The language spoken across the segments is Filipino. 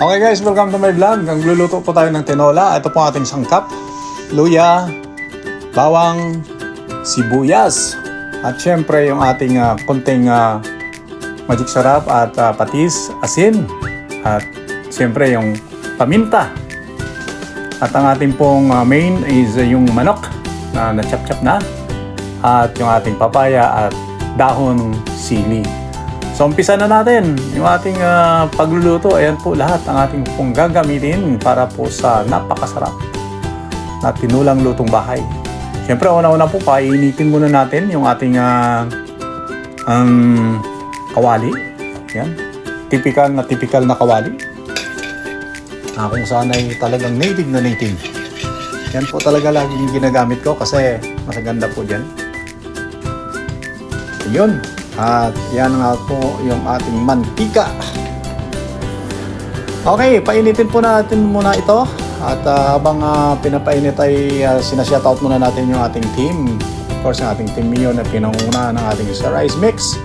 Okay guys, welcome to my vlog. Nagluluto po tayo ng tinola. Ito po ating sangkap, luya, bawang, sibuyas, at syempre yung ating konting magic sarap at patis, asin, at syempre yung paminta. At ang ating pong main is yung manok na na-chop-chop na, at yung ating papaya at dahon sili. So umpisa na natin yung ating pagluluto. Ayan po lahat ang ating pong gagamitin para po sa napakasarap na tinulang lutong bahay. Siyempre una-una po painitin muna natin yung ating kawali. Yan. Typical na kawali. Kung saan ay talagang native na native. Yan po talaga laging ginagamit ko kasi masaganda po dyan. Yun. At yan nga po yung ating mantika. Okay, painitin po natin muna ito. At habang pinapainit ay sinashoutout muna natin yung ating team. Of course, yung ating team Mio na pinanguna ng ating sa rice mix.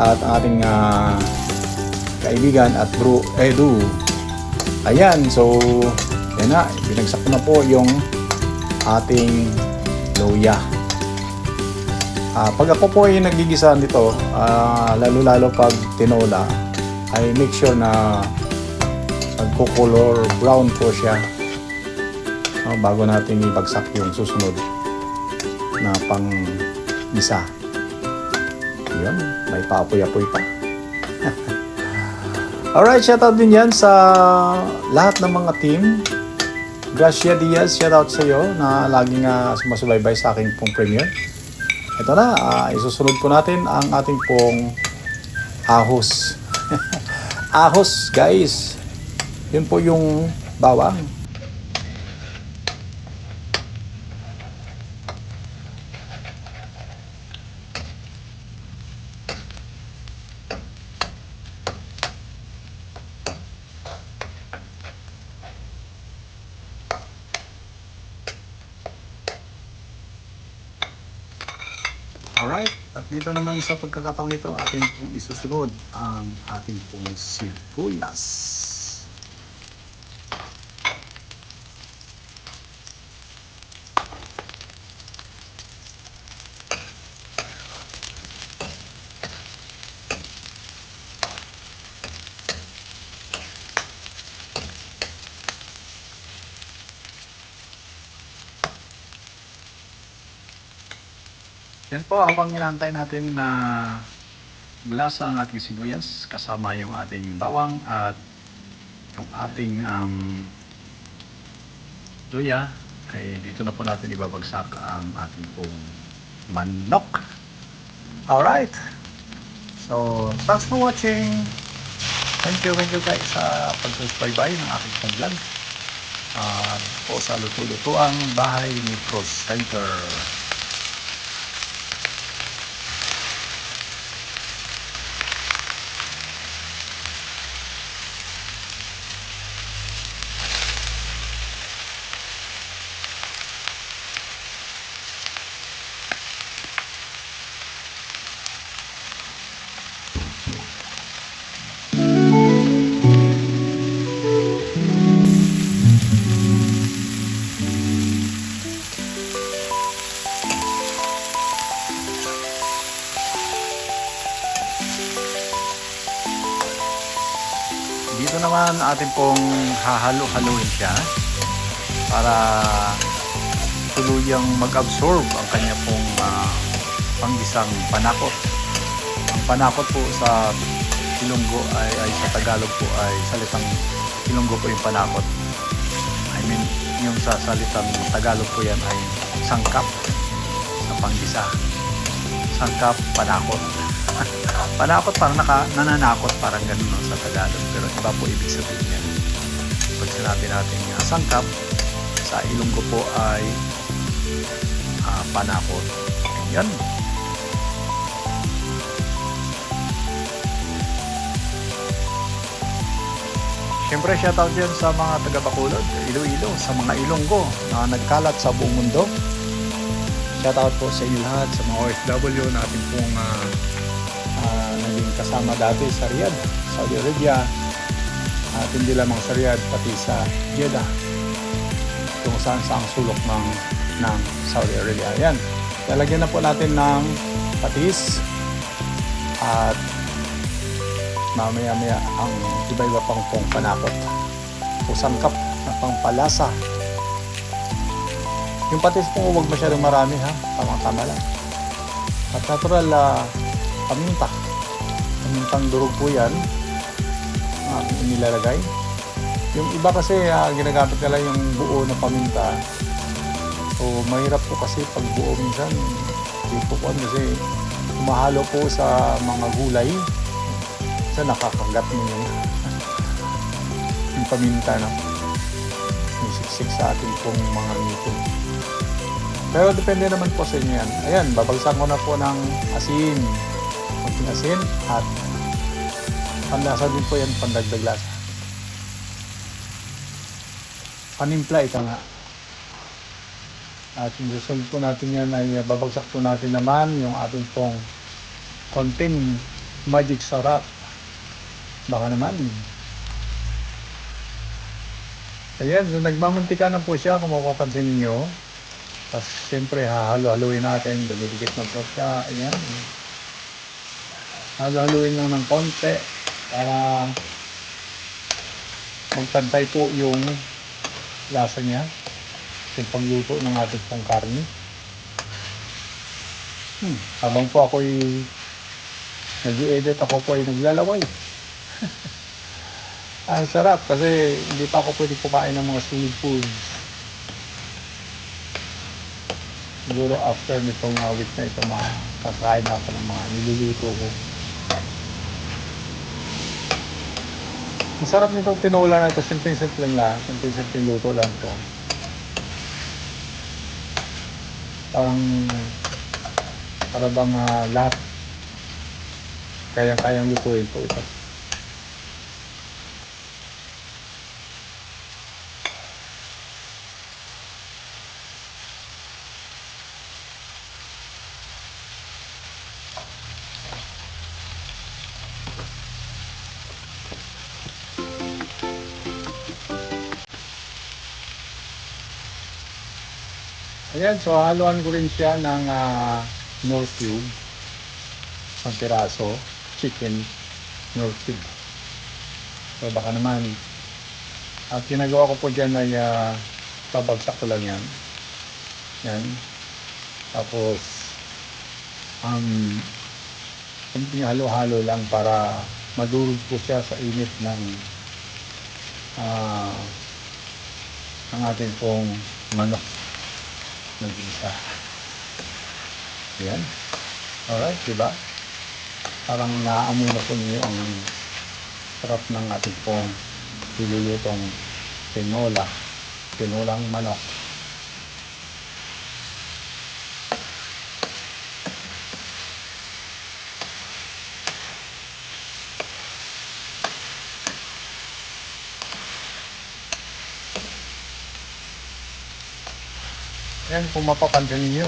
At ang ating kaibigan at bro Edu. Ayan, so yan na, binagsak ko na po yung ating luya. Pag ako po ay nagigisa nito, lalo-lalo pag tinola, ay make sure na magko-color brown po siya bago natin ibagsak yung susunod na pang-gisa. Yun, may paapoy-apoy pa. Alright, shoutout din yan sa lahat ng mga team. Gracia Diaz, shoutout sa iyo na laging sumasubaybay sa aking pong premiere. Ito na, isusunod po natin ang ating pong ahos. Ahos, guys. Yun po yung bawang. Alright, at dito naman sa pagkakataon nito, atin pong isusunod ang ating pong sibuyas. Yan po, habang inantay natin na glasa ang ating sibuyas, kasama yung ating bawang at yung ating luya, ay dito na po natin ibabagsak ang ating pong manok. Alright! So, thanks for watching! Thank you guys sa pagsusbaybay ng aking pong vlog. Po sa luto-lutuang bahay ni Cross Center. Dito naman atin pong hahalo-haluin siya para tuluyang mag-absorb ang kanya pong panggisang panakot. Ang panakot po sa Ilonggo ay sa Tagalog po ay salitang Ilonggo po yung panakot. I mean, yung sa salitang Tagalog po yan ay sangkap sa panggisa. Sangkap, panakot. Panakot parang nananakot, parang ganun no, sa Tagalog, pero iba po ibig sabihin niya. Pag sinabi natin sangkap, sa Ilonggo po ay panakot. Yan. Siyempre shoutout yan sa mga taga-Bacolod, Iloilo, sa mga Ilonggo na nagkalat sa buong mundo. Shoutout po sa inyo lahat, sa mga OFW na ating pong naging kasama dati sa Riyadh, Saudi Arabia. At hindi lamang sa Riyadh, pati sa Jeddah, kung saan sa ang sulok ng Saudi Arabia. Ayan, lalagyan na po natin ng patis at mamaya-maya ang iba-iba pang panakot o sangkap na pangpalasa. Yung patis po huwag masyadong marami ha, tamang-tama lang. At natural paminta, pamintang durog po yan ang inilalagay. Yung iba kasi ginagamit nila yung buo na paminta. So mahirap po kasi pag buo minsan hindi po po kasi umahalo po sa mga gulay. So nakakagat niyo yung paminta, no? Yung siksik sa atin pong mga ngipin. Pero depende naman po sa inyo yan. Ayan, babagsak ko na po ng asin. Kunting asin at panlasa din po yan, pandagdag lasa. Panimpla ito nga. At yung susunod po natin yan ay babagsak po natin naman yung ating pong konting magic sarap. Baka naman. Ayan, so nagmamantika na po siya kung mapapansin niyo. Tapos siyempre hahalo-haluin natin, dumidikit na po siya. Ayan. Halo-haluin lang ng konti para magpantay po yung lasa niya. Yung pagluto ng ating pong karne. Habang po ako'y nag-i-edit, ako po ay naglalaway. Ang sarap kasi hindi pa ako pwede kumain ng mga solid foods. Siguro after nitong week na ito, makakain ako ng mga niluluto ko. Ang sarap nitong tinola na ito, simple-simple lang. Simple-simple luto lang ito. Para bang lahat kayang-kayang lutuin po ito. Ayan, so haluan ko rin siya ng Knorr cube, isang piraso, chicken Knorr cube. So baka naman, at ginagawa ko po dyan ay babagsak ko lang yan. Yan. Tapos, kunting halo-halo lang para madurog po siya sa init ng ating pong manok. Nag-isa. Yan. Alright, diba? Parang naamoy na po niyo ang sarap ng ating pong nilulutong tinolang manok. Ayan, kung mapapansin niyo,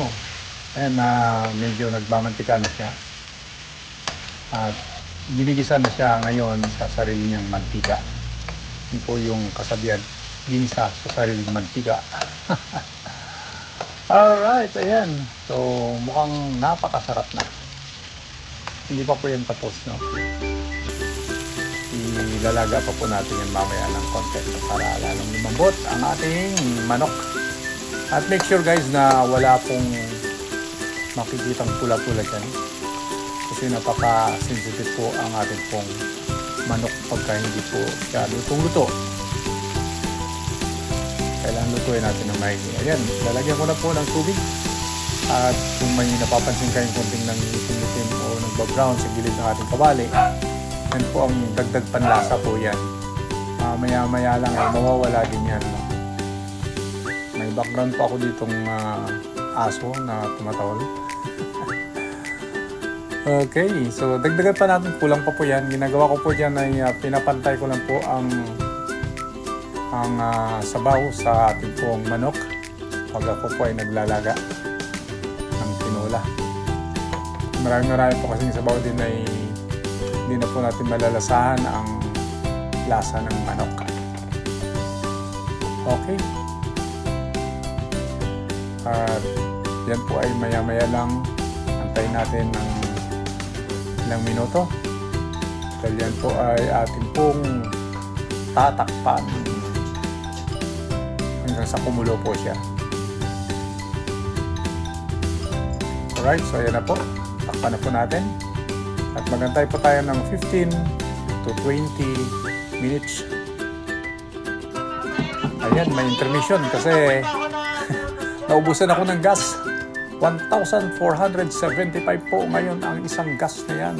ayan medyo nagmamantika na siya. At ginigisa na siya ngayon sa sarili niyang mantika. Yun po yung kasabihan, ginisa sa sariling mantika. Alright, ayan. So, mukhang napakasarap na. Hindi pa po yan tapos, no? Ilalaga pa po natin yan mamaya ng konti para lalong lumambot ang ating manok. At make sure guys na wala pong makikitang pula-pula dyan. Kasi napaka-sensitive po ang ating pong manok pagka hindi po siya lutong-luto. Kailangan lutuin natin ng maigi. Ayan, lalagyan ko na po ng tubig. At kung may napapansin kayong konting nangitim-itim o nagba-brown sa gilid ng ating kawali, yan po ang dagdag panlasa po yan. Maya-maya lang ay mawawala din yan. May background pa ako ditong aso na tumatawal. Okay, so dagdagan pa natin, kulang pa po yan. Ginagawa ko po dyan ay pinapantay ko lang po ang sabaw sa ating pong manok pag ako po ay naglalaga ng tinola. Marami po kasing sabaw din ay hindi na po natin malalasahan ang lasa ng manok. Okay. At yan po ay maya-maya lang, antayin natin ng ilang minuto. Dahil yan po ay ating pong tatakpan hanggang sa kumulo po siya. Alright, so ayan na po. Takpan na po natin. At magantay po tayo ng 15 to 20 minutes. Ayan, may intermission kasi naubusan ako ng gas. 1,475 po ngayon ang isang gas na yan.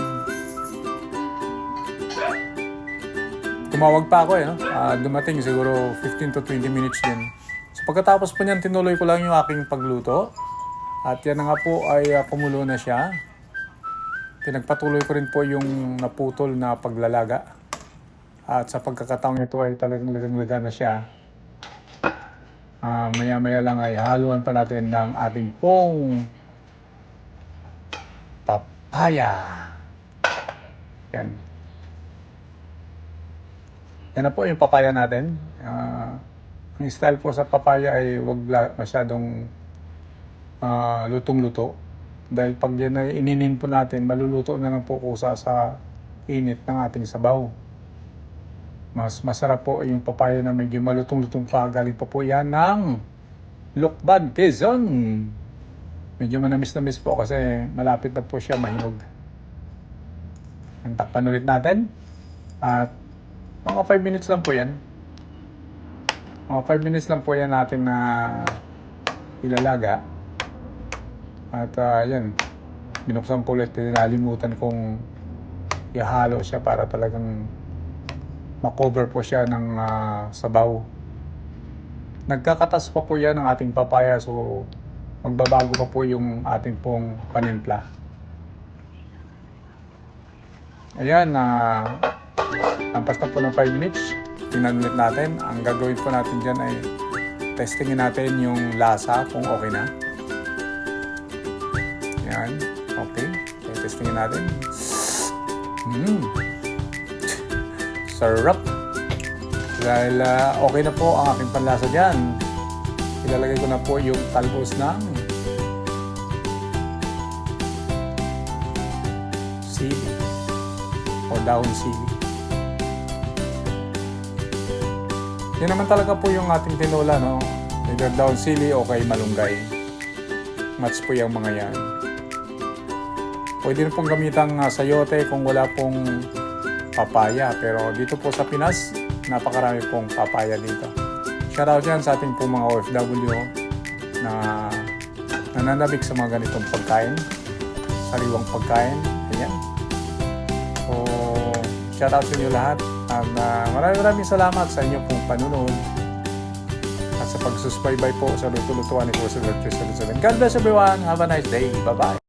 Tumawag pa ako no? Dumating siguro 15 to 20 minutes din. So pagkatapos po niyan, tinuloy ko lang yung aking pagluto. At yan na nga po ay kumulo na siya. Pinagpatuloy ko rin po yung naputol na paglalaga. At sa pagkakataong ito ay talagang lagang-laga na siya. Maya-maya lang ay haluan pa natin ng ating pong papaya. Yan. Yan na po yung papaya natin. Ang style po sa papaya ay huwag masyadong lutong-luto. Dahil pag yan ay ininin po natin, maluluto na lang po kusa sa init ng ating sabaw. Mas masarap po yung papaya na medyo malutong-lutong pa. Galing pa po yan ng Lucban, Quezon. Medyo manamis-namis po kasi malapit na po siya mahinog. Takpan ulit natin. At mga 5 minutes lang po yan. Mga 5 minutes lang po yan natin na ilalaga. At yan, binuksan po ulit. Nalimutan kong ihalo siya para talagang makover po siya ng sabaw. Nagkakatas pa po yan ng ating papaya, so magbabago pa po yung ating pong panimpla. Ayan, lampas na po ng 5 minutes. Tingnan ulit natin. Ang gagawin po natin dyan ay testingin natin yung lasa kung okay na. Ayan, okay. Testingin natin. Sarap! Dahil okay na po ang aking panlasa dyan. Ilalagay ko na po yung talbos ng sili o dahon sili. Yan naman talaga po yung ating tinola, no? Either dahon sili o kay malunggay. Match po yung mga yan. Pwede rin pong gamitang sayote kung wala pong papaya. Pero dito po sa Pinas, napakarami pong papaya dito. Shoutout yan sa ating pong mga OFW na nananabik sa mga ganitong pagkain. Sariwang pagkain. Ayan. So, shoutout sa inyo lahat. At maraming salamat sa inyo pong panunood. At sa pagsusbaybay po sa luto-lutuan ni Kuya Silver 377. God bless everyone. Have a nice day. Bye-bye.